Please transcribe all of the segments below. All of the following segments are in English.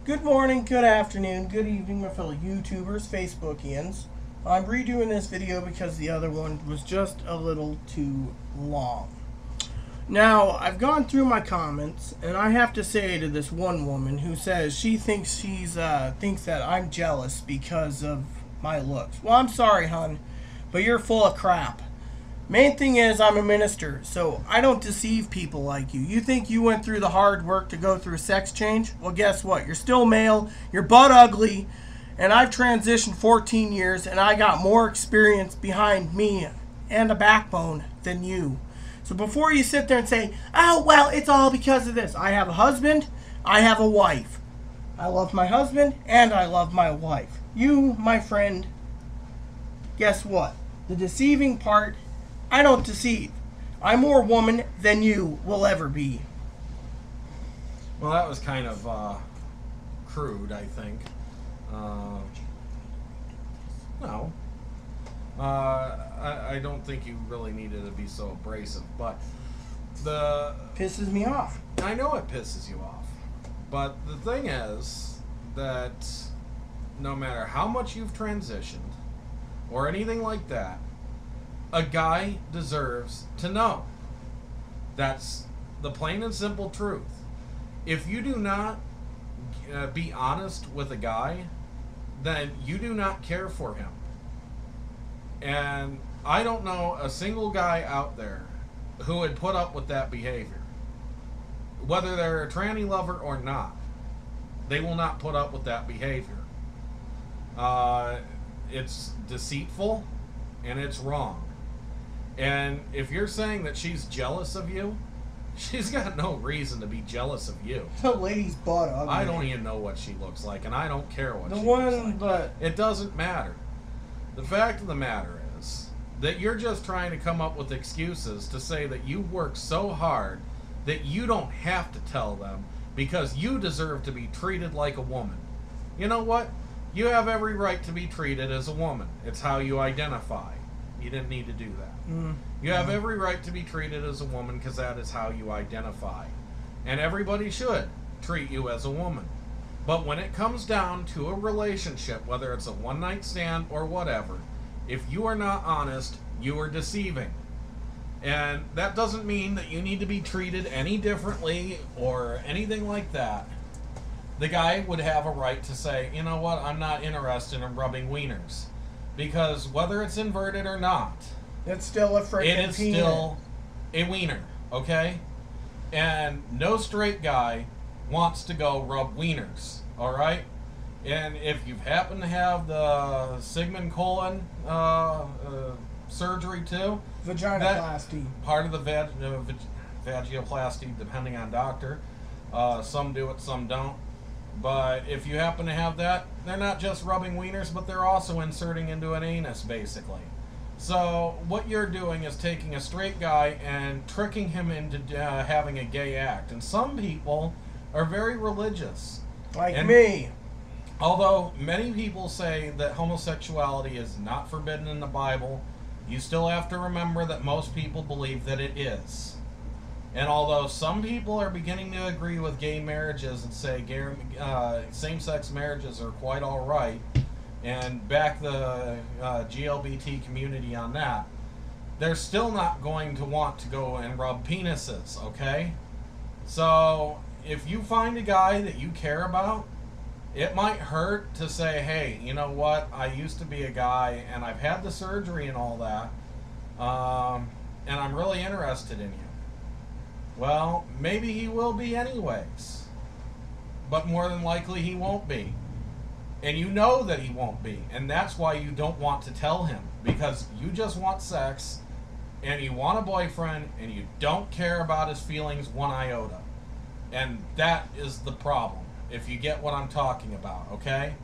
Good morning, good afternoon, good evening, my fellow YouTubers, Facebookians. I'm redoing this video because the other one was just a little too long. Now, I've gone through my comments, and I have to say to this one woman who says she thinks thinks that I'm jealous because of my looks. Well, I'm sorry, hon, but you're full of crap. Main thing is I'm a minister, so I don't deceive people like you. You think you went through the hard work to go through a sex change? Well, guess what? You're still male, you're butt ugly, and I've transitioned 14 years, and I got more experience behind me and a backbone than you. So before you sit there and say, oh, well, it's all because of this. I have a husband, I have a wife. I love my husband, and I love my wife. You, my friend, guess what? The deceiving part, I don't deceive. I'm more woman than you will ever be. Well, that was kind of crude, I think. No. I don't think you really needed to be so abrasive, but pisses me off. I know it pisses you off. But the thing is that no matter how much you've transitioned or anything like that, a guy deserves to know. That's the plain and simple truth. If you do not be honest with a guy, then you do not care for him. And I don't know a single guy out there who would put up with that behavior. Whether they're a tranny lover or not, they will not put up with that behavior. It's deceitful and it's wrong. And if you're saying that she's jealous of you, she's got no reason to be jealous of you. The lady's butt ugly. I don't even know what she looks like, and I don't care what the she one, looks like. But it doesn't matter. The fact of the matter is that you're just trying to come up with excuses to say that you work so hard that you don't have to tell them because you deserve to be treated like a woman. You know what? You have every right to be treated as a woman. It's how you identify. You didn't need to do that. You have every right to be treated as a woman because that is how you identify. And everybody should treat you as a woman. But when it comes down to a relationship, whether it's a one-night stand or whatever, if you are not honest, you are deceiving. And that doesn't mean that you need to be treated any differently or anything like that. The guy would have a right to say, you know what, I'm not interested in rubbing wieners. Because whether it's inverted or not, it's still a freaking it is still a wiener, okay? And no straight guy wants to go rub wieners, all right? And if you happen to have the Sigmund colon surgery too, vaginoplasty, part of the vagioplasty, depending on doctor. Some do it, some don't. But if you happen to have that, they're not just rubbing wieners, but they're also inserting into an anus, basically. So what you're doing is taking a straight guy and tricking him into having a gay act. And some people are very religious. Like me. Although many people say that homosexuality is not forbidden in the Bible, you still have to remember that most people believe that it is. And although some people are beginning to agree with gay marriages and say same-sex marriages are quite all right, and back the GLBT community on that, they're still not going to want to go and rub penises, okay? So if you find a guy that you care about, it might hurt to say, hey, you know what, I used to be a guy and I've had the surgery and all that, and I'm really interested in you. Well, maybe he will be anyways, but more than likely he won't be. And you know that he won't be, and that's why you don't want to tell him, because you just want sex, and you want a boyfriend, and you don't care about his feelings one iota. And that is the problem, if you get what I'm talking about, okay?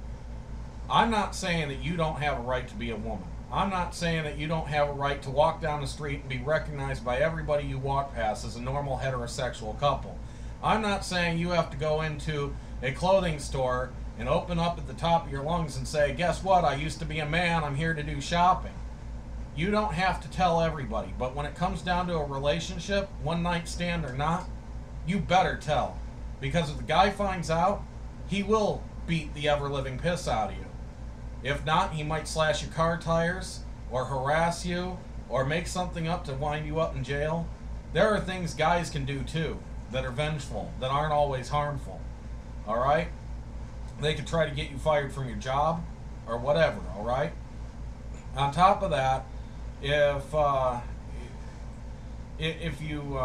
I'm not saying that you don't have a right to be a woman. I'm not saying that you don't have a right to walk down the street and be recognized by everybody you walk past as a normal heterosexual couple. I'm not saying you have to go into a clothing store and open up at the top of your lungs and say, guess what, I used to be a man, I'm here to do shopping. You don't have to tell everybody, but when it comes down to a relationship, one night stand or not, you better tell. Because if the guy finds out, he will beat the ever-living piss out of you. If not, he might slash your car tires, or harass you, or make something up to wind you up in jail. There are things guys can do too that are vengeful, that aren't always harmful. Alright? They could try to get you fired from your job, or whatever, alright? On top of that, if you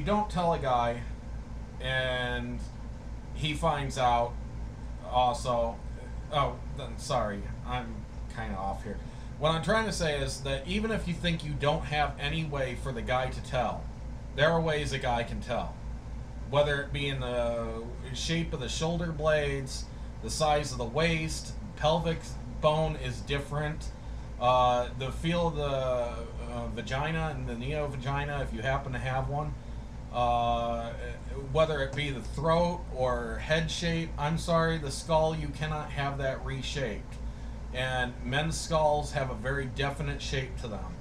don't tell a guy and he finds out also, oh, then sorry, I'm kind of off here. What I'm trying to say is that even if you think you don't have any way for the guy to tell, there are ways a guy can tell. Whether it be in the shape of the shoulder blades, the size of the waist, pelvic bone is different. The feel of the vagina and the neo-vagina, if you happen to have one. Whether it be the throat or head shape. I'm sorry, the skull, you cannot have that reshaped. And men's skulls have a very definite shape to them.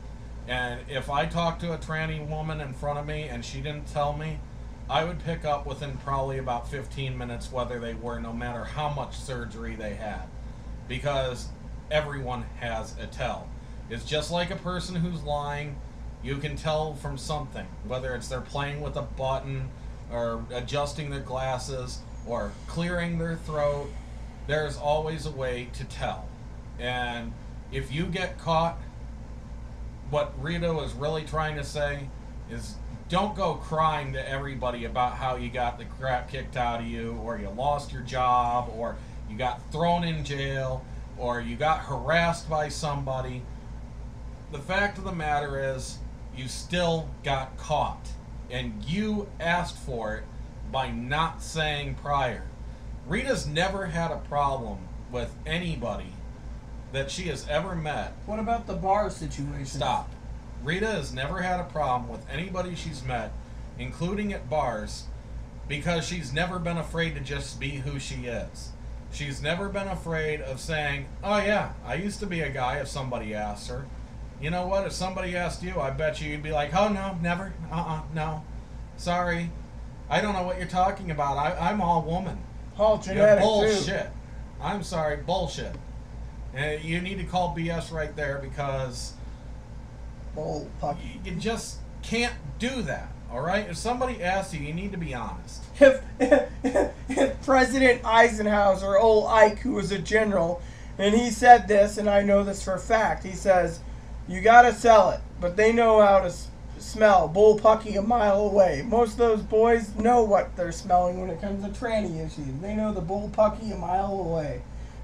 And if I talked to a tranny woman in front of me and she didn't tell me, I would pick up within probably about 15 minutes whether they were, no matter how much surgery they had. Because everyone has a tell. It's just like a person who's lying. You can tell from something, whether it's they're playing with a button or adjusting their glasses or clearing their throat. There's always a way to tell. And if you get caught, what Rita was really trying to say is don't go crying to everybody about how you got the crap kicked out of you, or you lost your job, or you got thrown in jail, or you got harassed by somebody. The fact of the matter is, you still got caught, and you asked for it by not saying prior. Rita's never had a problem with anybody that she has ever met. What about the bar situation? Stop. Rita has never had a problem with anybody she's met, including at bars, because she's never been afraid to just be who she is. She's never been afraid of saying, oh yeah, I used to be a guy, if somebody asked her. You know what, if somebody asked you, I bet you'd be like, oh no, never, no, sorry, I don't know what you're talking about, I'm all woman. All genetic, bullshit. Too. I'm sorry, bullshit. And you need to call BS right there, because you just can't do that, alright? If somebody asks you, you need to be honest. If President Eisenhower, old Ike, who was a general, and he said this, and I know this for a fact, he says, you gotta sell it, but they know how to smell bullpucky a mile away. Most of those boys know what they're smelling when it comes to tranny issues. They know the bullpucky a mile away.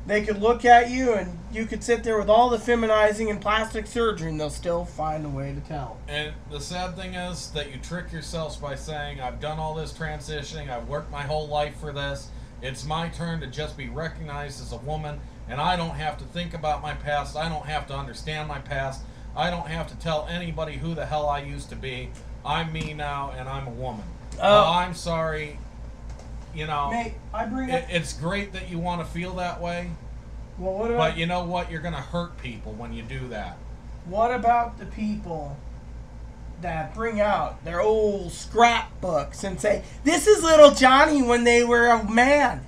They could look at you and you could sit there with all the feminizing and plastic surgery and they'll still find a way to tell. And the sad thing is that you trick yourselves by saying, I've done all this transitioning, I've worked my whole life for this, it's my turn to just be recognized as a woman, and I don't have to think about my past, I don't have to understand my past, I don't have to tell anybody who the hell I used to be. I'm me now and I'm a woman. Well, I'm sorry. You know, Mate, it's great that you want to feel that way. Well, what about, but you know what? You're going to hurt people when you do that. What about the people that bring out their old scrapbooks and say, this is little Johnny when they were a man?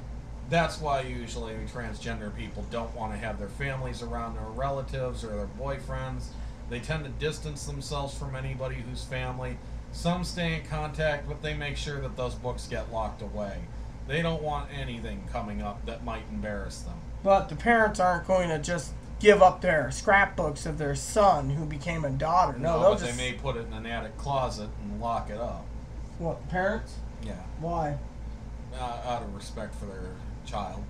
That's why usually transgender people don't want to have their families around, their relatives or their boyfriends. They tend to distance themselves from anybody who's family. Some stay in contact, but they make sure that those books get locked away. They don't want anything coming up that might embarrass them. But the parents aren't going to just give up their scrapbooks of their son who became a daughter. No, but they may put it in an attic closet and lock it up. What, parents? Yeah. Why? Out of respect for their child.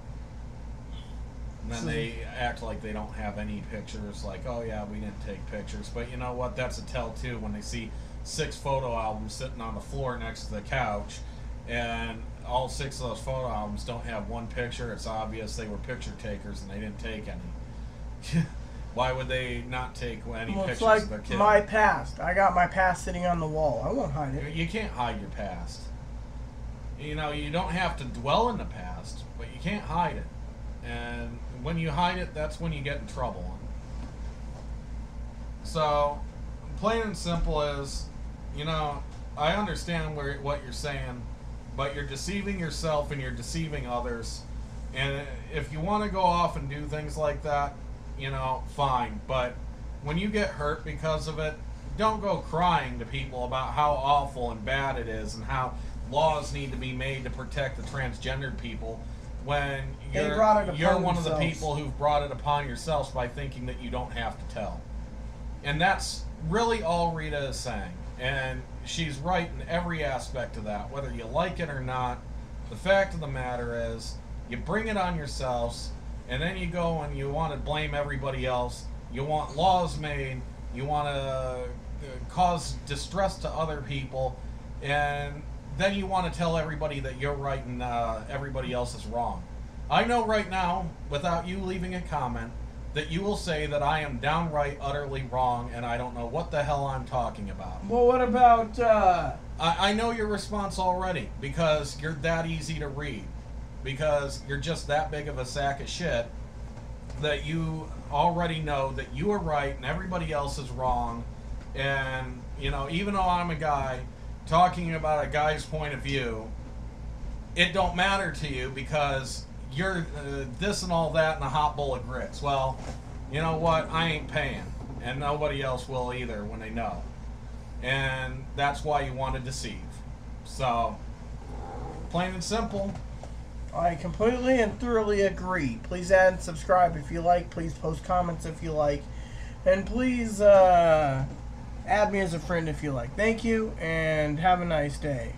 And then they act like they don't have any pictures, like, oh yeah, we didn't take pictures. But you know what? That's a tell too when they see 6 photo albums sitting on the floor next to the couch, and all 6 of those photo albums don't have one picture. It's obvious they were picture takers and they didn't take any. Why would they not take any pictures of their kid? My past. I got my past sitting on the wall. I won't hide it. You can't hide your past. You know, you don't have to dwell in the past, but you can't hide it. And when you hide it, that's when you get in trouble. So, plain and simple is, you know, I understand what you're saying, but you're deceiving yourself and you're deceiving others. And if you want to go off and do things like that, you know, fine. But when you get hurt because of it, don't go crying to people about how awful and bad it is and how laws need to be made to protect the transgendered people when you're one of the people who've brought it upon yourselves by thinking that you don't have to tell. And that's really all Rita is saying. And she's right in every aspect of that, whether you like it or not. The fact of the matter is, you bring it on yourselves, and then you go and you want to blame everybody else. You want laws made. You want to cause distress to other people, and then you want to tell everybody that you're right and everybody else is wrong. I know right now, without you leaving a comment, that you will say that I am downright utterly wrong and I don't know what the hell I'm talking about. Well, what about... I know your response already, because you're that easy to read. Because you're just that big of a sack of shit that you already know that you are right and everybody else is wrong. And, you know, even though I'm a guy talking about a guy's point of view, it don't matter to you because you're this and all that in a hot bowl of grits. Well, you know what? I ain't paying. And nobody else will either when they know. And that's why you want to deceive. So, plain and simple. I completely and thoroughly agree. Please add and subscribe if you like. Please post comments if you like. And please add me as a friend if you like. Thank you, and have a nice day.